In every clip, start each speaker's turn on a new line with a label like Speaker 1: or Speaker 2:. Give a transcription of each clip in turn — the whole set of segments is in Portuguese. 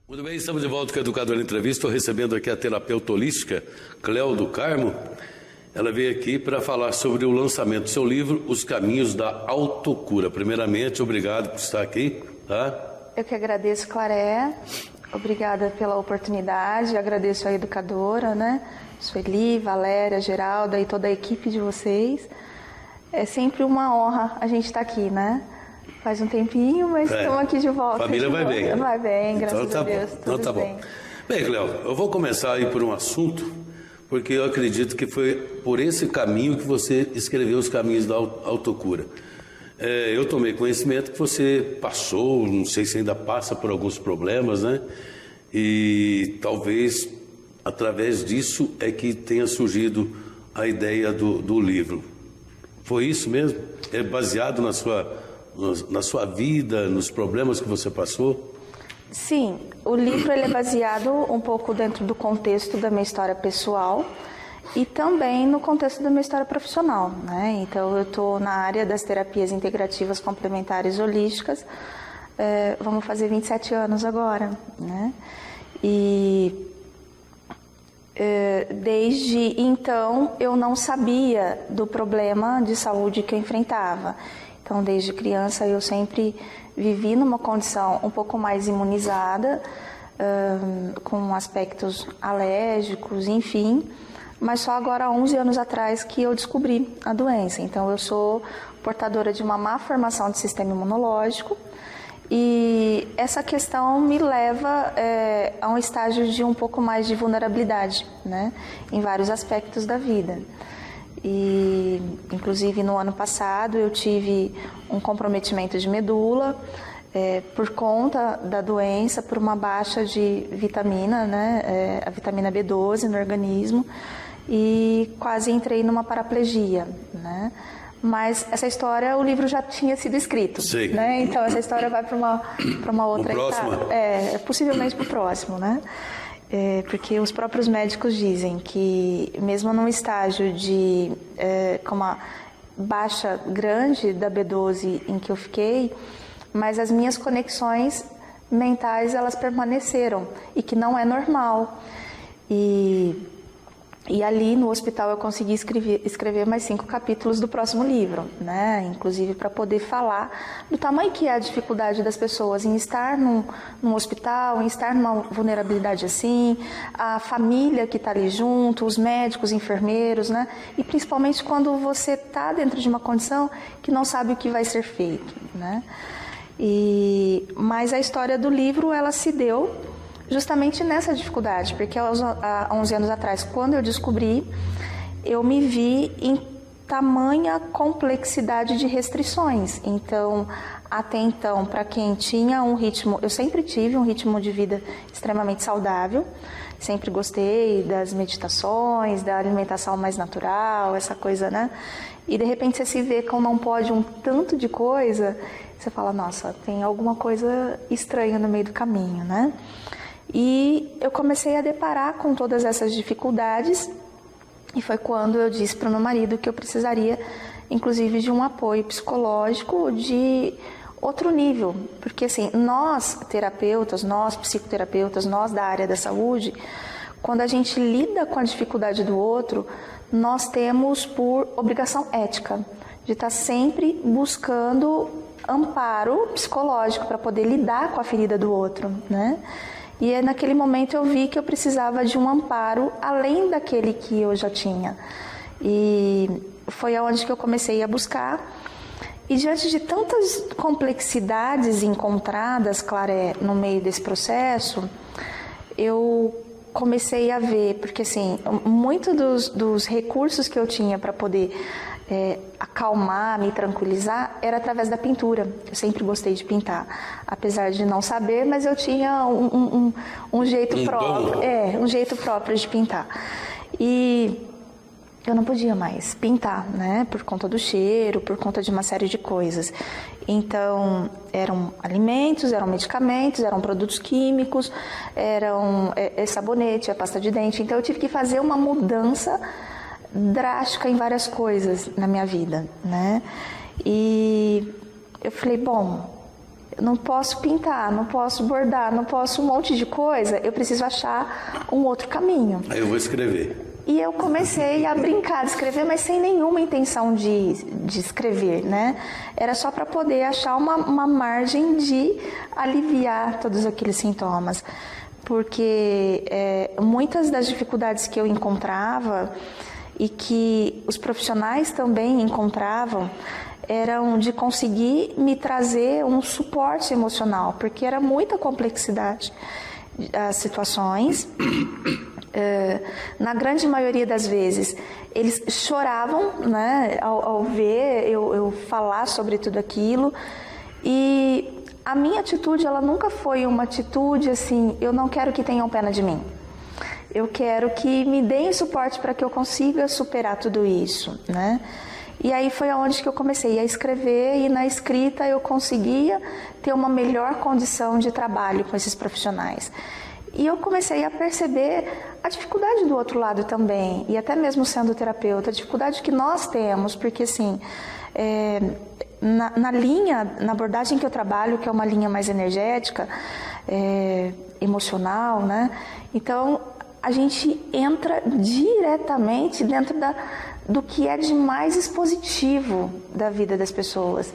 Speaker 1: Muito bem, estamos de volta com a Educadora Entrevista. Estou recebendo aqui a terapeuta holística, Cléo do Carmo. Ela veio aqui para falar sobre o lançamento do seu livro, Os Caminhos da Autocura. Primeiramente, obrigado por estar aqui. Tá?
Speaker 2: Eu que agradeço, Claré. Obrigada pela oportunidade. Agradeço a educadora, né? Sueli, Valéria, Geralda e toda a equipe de vocês. É sempre uma honra a gente estar aqui, né? Faz um tempinho, mas estamos aqui de volta.
Speaker 1: A família vai bem.
Speaker 2: Vai bem, graças a Deus.
Speaker 1: Então tá bom. Bem, Cléo, eu vou começar aí por um assunto, porque eu acredito que foi por esse caminho que você escreveu Os Caminhos da Autocura. Eu tomei conhecimento que você passou, não sei se ainda passa por alguns problemas, né? E talvez através disso é que tenha surgido a ideia do livro. Foi isso mesmo? É baseado na sua vida, nos problemas que você passou?
Speaker 2: Sim, o livro ele é baseado um pouco dentro do contexto da minha história pessoal e também no contexto da minha história profissional, né? Então eu estou na área das terapias integrativas complementares holísticas, vamos fazer 27 anos agora, né? E desde então eu não sabia do problema de saúde que eu enfrentava. Então, desde criança, eu sempre vivi numa condição um pouco mais imunizada, com aspectos alérgicos, enfim. Mas só agora, há 11 anos atrás, que eu descobri a doença. Então, eu sou portadora de uma má formação de sistema imunológico. E essa questão me leva a um estágio de um pouco mais de vulnerabilidade, né? Em vários aspectos da vida. E, inclusive, no ano passado, eu tive um comprometimento de medula por conta da doença, por uma baixa de vitamina, né, a vitamina B12 no organismo, e quase entrei numa paraplegia, né? Mas essa história, o livro já tinha sido escrito, né? Então, essa história vai para uma outra etapa. Possivelmente para o próximo, né? Porque os próprios médicos dizem que mesmo num estágio com uma baixa grande da B12 em que eu fiquei, mas as minhas conexões mentais elas permaneceram e que não é normal. E ali no hospital eu consegui escrever mais 5 capítulos do próximo livro, né? Inclusive para poder falar do tamanho que é a dificuldade das pessoas em estar num hospital, em estar numa vulnerabilidade assim, a família que está ali junto, os médicos, enfermeiros, né? E principalmente quando você está dentro de uma condição que não sabe o que vai ser feito, né? Mas a história do livro, ela se deu justamente nessa dificuldade, porque há 11 anos atrás, quando eu descobri, eu me vi em tamanha complexidade de restrições. Então, até então, para quem tinha um ritmo, eu sempre tive um ritmo de vida extremamente saudável, sempre gostei das meditações, da alimentação mais natural, essa coisa, né? E de repente você se vê com não pode um tanto de coisa, você fala, nossa, tem alguma coisa estranha no meio do caminho, né? E eu comecei a deparar com todas essas dificuldades e foi quando eu disse para o meu marido que eu precisaria, inclusive, de um apoio psicológico de outro nível. Porque, assim, nós terapeutas, nós psicoterapeutas, nós da área da saúde, quando a gente lida com a dificuldade do outro, nós temos por obrigação ética de estar sempre buscando amparo psicológico para poder lidar com a ferida do outro, né? E naquele momento eu vi que eu precisava de um amparo além daquele que eu já tinha. E foi aonde que eu comecei a buscar. E diante de tantas complexidades encontradas, Claré, no meio desse processo, eu comecei a ver, porque assim, muito dos recursos que eu tinha para poder acalmar, me tranquilizar, era através da pintura. Eu sempre gostei de pintar, apesar de não saber, mas eu tinha um jeito próprio, um jeito próprio de pintar. E eu não podia mais pintar, né? Por conta do cheiro, por conta de uma série de coisas. Então, eram alimentos, eram medicamentos, eram produtos químicos, eram sabonete, a pasta de dente. Então, eu tive que fazer uma mudança drástica em várias coisas na minha vida, né? E eu falei, bom, eu não posso pintar, não posso bordar, não posso um monte de coisa, eu preciso achar um outro caminho.
Speaker 1: Aí eu vou escrever.
Speaker 2: E eu comecei a brincar de escrever, mas sem nenhuma intenção de escrever, né? Era só para poder achar uma margem de aliviar todos aqueles sintomas. Porque muitas das dificuldades que eu encontrava e que os profissionais também encontravam eram de conseguir me trazer um suporte emocional, porque era muita complexidade as situações. Na grande maioria das vezes, eles choravam, né, ao ver eu falar sobre tudo aquilo. E a minha atitude, ela nunca foi uma atitude assim, eu não quero que tenham pena de mim. Eu quero que me deem suporte para que eu consiga superar tudo isso, né? E aí foi aonde que eu comecei a escrever, e na escrita eu conseguia ter uma melhor condição de trabalho com esses profissionais. E eu comecei a perceber a dificuldade do outro lado também, e até mesmo sendo terapeuta, a dificuldade que nós temos, porque assim, na abordagem que eu trabalho, que é uma linha mais energética, emocional, né? Então, a gente entra diretamente dentro do que é de mais expositivo da vida das pessoas.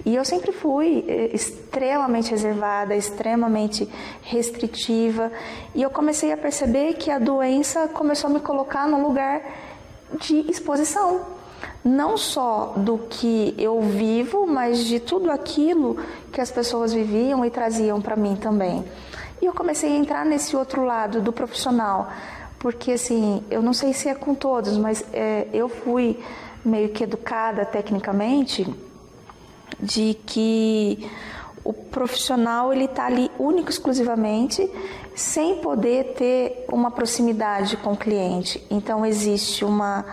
Speaker 2: E eu sempre fui extremamente reservada, extremamente restritiva. E eu comecei a perceber que a doença começou a me colocar num lugar de exposição. Não só do que eu vivo, mas de tudo aquilo que as pessoas viviam e traziam para mim também. E eu comecei a entrar nesse outro lado do profissional. Porque assim, eu não sei se é com todos, mas eu fui meio que educada tecnicamente de que o profissional ele está ali único exclusivamente sem poder ter uma proximidade com o cliente. Então existe uma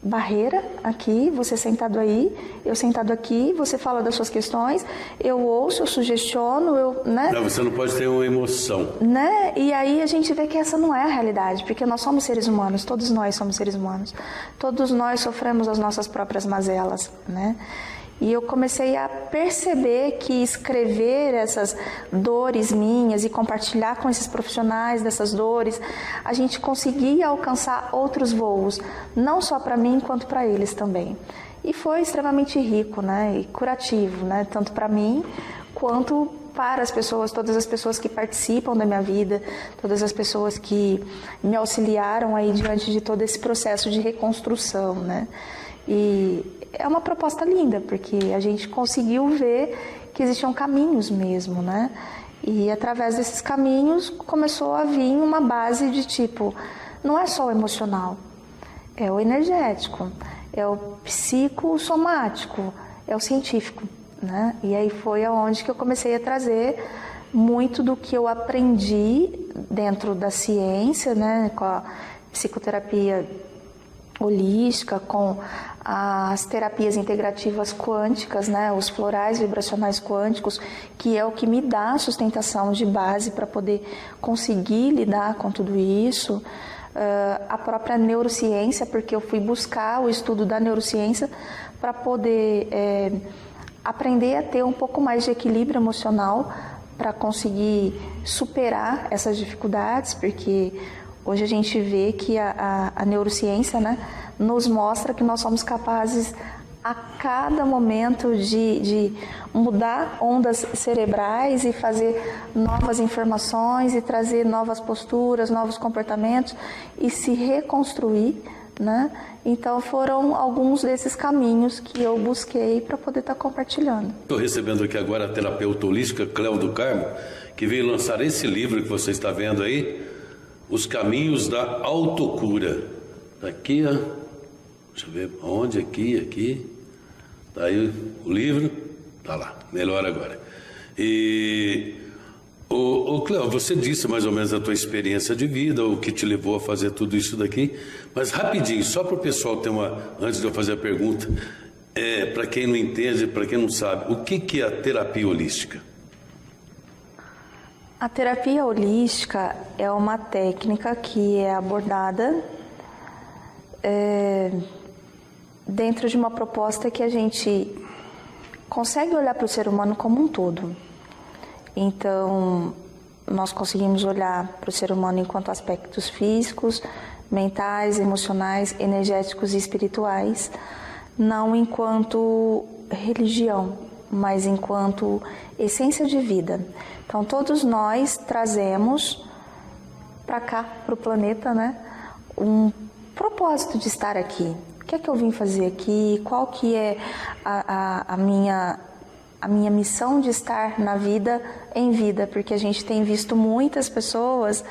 Speaker 2: barreira aqui, você sentado aí, eu sentado aqui, você fala das suas questões, eu ouço, eu sugestiono, né?
Speaker 1: Não, você não pode ter uma emoção.
Speaker 2: Né? E aí a gente vê que essa não é a realidade, porque nós somos seres humanos, todos nós somos seres humanos. Todos nós sofremos as nossas próprias mazelas, né? E eu comecei a perceber que escrever essas dores minhas e compartilhar com esses profissionais dessas dores, a gente conseguia alcançar outros voos, não só para mim, quanto para eles também. E foi extremamente rico, né, e curativo, né, tanto para mim, quanto para as pessoas, todas as pessoas que participam da minha vida, todas as pessoas que me auxiliaram aí diante de todo esse processo de reconstrução, né. E é uma proposta linda, porque a gente conseguiu ver que existiam caminhos mesmo, né? E através desses caminhos começou a vir uma base de tipo, não é só o emocional, é o energético, é o psicossomático, é o científico, né? E aí foi aonde que eu comecei a trazer muito do que eu aprendi dentro da ciência, né? Com a psicoterapia holística, com as terapias integrativas quânticas, né, os florais vibracionais quânticos, que é o que me dá a sustentação de base para poder conseguir lidar com tudo isso. A própria neurociência, porque eu fui buscar o estudo da neurociência para poder aprender a ter um pouco mais de equilíbrio emocional para conseguir superar essas dificuldades, porque hoje a gente vê que a neurociência, né, nos mostra que nós somos capazes a cada momento de mudar ondas cerebrais e fazer novas informações e trazer novas posturas, novos comportamentos e se reconstruir, né? Então foram alguns desses caminhos que eu busquei para poder estar compartilhando.
Speaker 1: Estou recebendo aqui agora a terapeuta holística Cléo do Carmo, que veio lançar esse livro que você está vendo aí, Os Caminhos da Autocura. Aqui, ó. Deixa eu ver onde, aqui. Tá aí o livro, tá lá, melhor agora. E, Cléo, você disse mais ou menos a tua experiência de vida, o que te levou a fazer tudo isso daqui, mas rapidinho, só para o pessoal ter antes de eu fazer a pergunta, para quem não entende, para quem não sabe, o que é a terapia holística?
Speaker 2: A terapia holística é uma técnica que é abordada dentro de uma proposta que a gente consegue olhar para o ser humano como um todo, Então, nós conseguimos olhar para o ser humano enquanto aspectos físicos, mentais, emocionais, energéticos e espirituais, não enquanto religião, mas enquanto essência de vida. Então, todos nós trazemos para cá, para o planeta, né, um propósito de estar aqui. O que é que eu vim fazer aqui? Qual que é a minha missão de estar na vida, em vida? Porque a gente tem visto muitas pessoas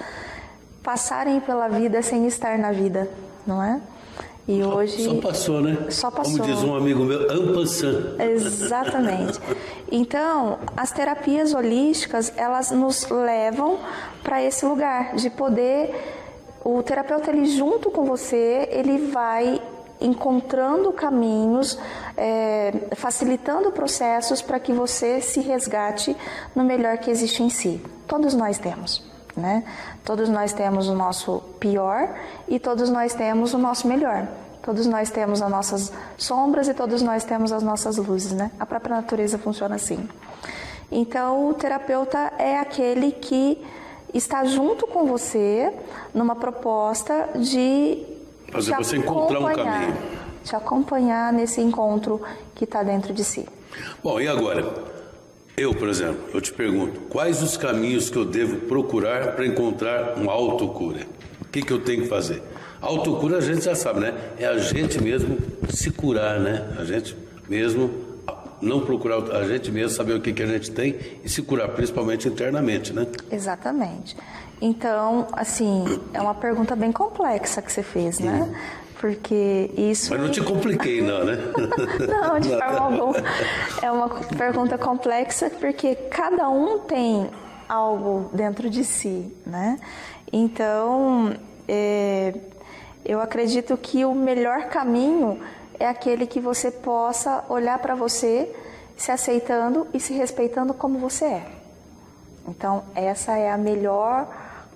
Speaker 2: passarem pela vida sem estar na vida, não é? E hoje...
Speaker 1: Só passou, né?
Speaker 2: Só passou.
Speaker 1: Como diz um amigo meu, en passant.
Speaker 2: Exatamente. Então, as terapias holísticas, elas nos levam para esse lugar de poder... O terapeuta, ele junto com você, ele vai encontrando caminhos, facilitando processos para que você se resgate no melhor que existe em si. Todos nós temos, né? Todos nós temos o nosso pior e todos nós temos o nosso melhor. Todos nós temos as nossas sombras e todos nós temos as nossas luzes, né? A própria natureza funciona assim. Então, o terapeuta é aquele que está junto com você numa proposta de
Speaker 1: fazer você encontrar um caminho.
Speaker 2: Te acompanhar nesse encontro que está dentro de si.
Speaker 1: Bom, e agora? Eu, por exemplo, eu te pergunto, quais os caminhos que eu devo procurar para encontrar uma autocura? O que eu tenho que fazer? A autocura a gente já sabe, né? É a gente mesmo se curar, né? A gente mesmo não procurar a gente mesmo, saber o que a gente tem e se curar, principalmente internamente, né?
Speaker 2: Exatamente. Então, assim, é uma pergunta bem complexa que você fez, né? Porque isso...
Speaker 1: Mas não te compliquei, não, né?
Speaker 2: Não, de forma alguma. É uma pergunta complexa porque cada um tem algo dentro de si, né? Então, eu acredito que o melhor caminho é aquele que você possa olhar para você, se aceitando e se respeitando como você é. Então, essa é a melhor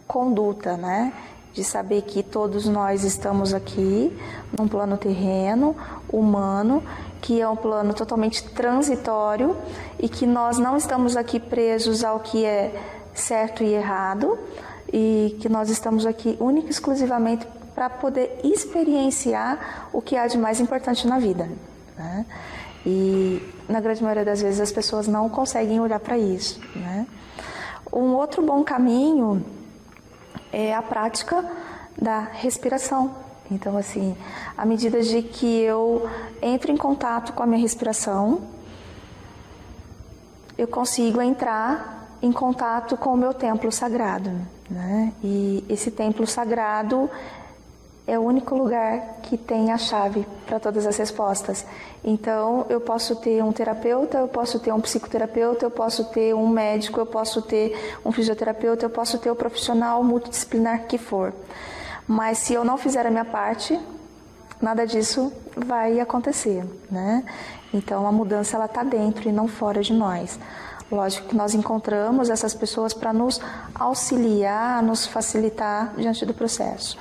Speaker 2: conduta, né? De saber que todos nós estamos aqui num plano terreno, humano, que é um plano totalmente transitório e que nós não estamos aqui presos ao que é certo e errado e que nós estamos aqui única e exclusivamente para poder experienciar o que há de mais importante na vida, né? E na grande maioria das vezes as pessoas não conseguem olhar para isso, né? Um outro bom caminho é a prática da respiração. Então, assim, à medida de que eu entro em contato com a minha respiração, eu consigo entrar em contato com o meu templo sagrado, né? E esse templo sagrado é o único lugar que tem a chave para todas as respostas. Então, eu posso ter um terapeuta, eu posso ter um psicoterapeuta, eu posso ter um médico, eu posso ter um fisioterapeuta, eu posso ter o profissional multidisciplinar que for. Mas se eu não fizer a minha parte, nada disso vai acontecer, né? Então, a mudança ela está dentro e não fora de nós. Lógico que nós encontramos essas pessoas para nos auxiliar, nos facilitar diante do processo.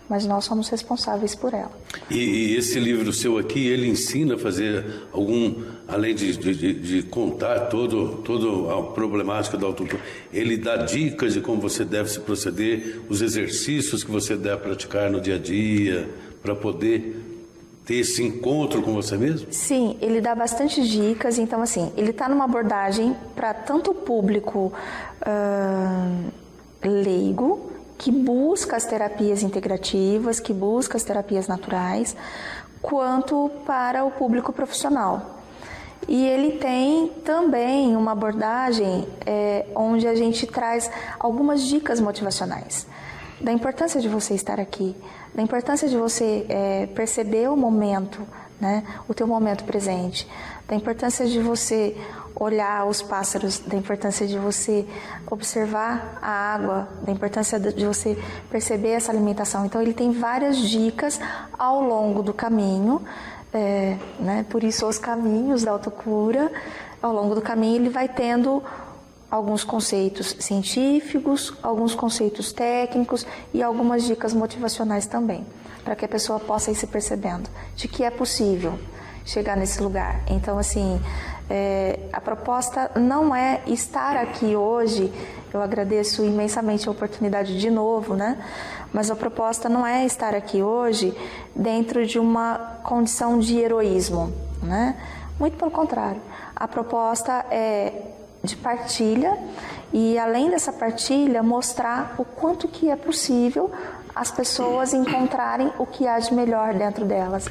Speaker 2: Mas nós somos responsáveis por ela.
Speaker 1: E esse livro seu aqui, ele ensina a fazer além de contar toda a problemática da autocura, ele dá dicas de como você deve se proceder, os exercícios que você deve praticar no dia a dia, para poder ter esse encontro com você mesmo?
Speaker 2: Sim, ele dá bastante dicas. Então, assim, ele está numa abordagem para tanto o público leigo, que busca as terapias integrativas, que busca as terapias naturais, quanto para o público profissional. E ele tem também uma abordagem onde a gente traz algumas dicas motivacionais, da importância de você estar aqui, da importância de você perceber o momento, né, o teu momento presente, da importância de você olhar os pássaros, da importância de você observar a água, da importância de você perceber essa alimentação. Então, ele tem várias dicas ao longo do caminho, né? Por isso os caminhos da autocura. Ao longo do caminho, ele vai tendo alguns conceitos científicos, alguns conceitos técnicos e algumas dicas motivacionais também, para que a pessoa possa ir se percebendo de que é possível chegar nesse lugar. Então, assim, A proposta não é estar aqui hoje, eu agradeço imensamente a oportunidade de novo, né? Mas a proposta não é estar aqui hoje dentro de uma condição de heroísmo, né? Muito pelo contrário, a proposta é de partilha e, além dessa partilha, mostrar o quanto que é possível as pessoas encontrarem o que há de melhor dentro delas.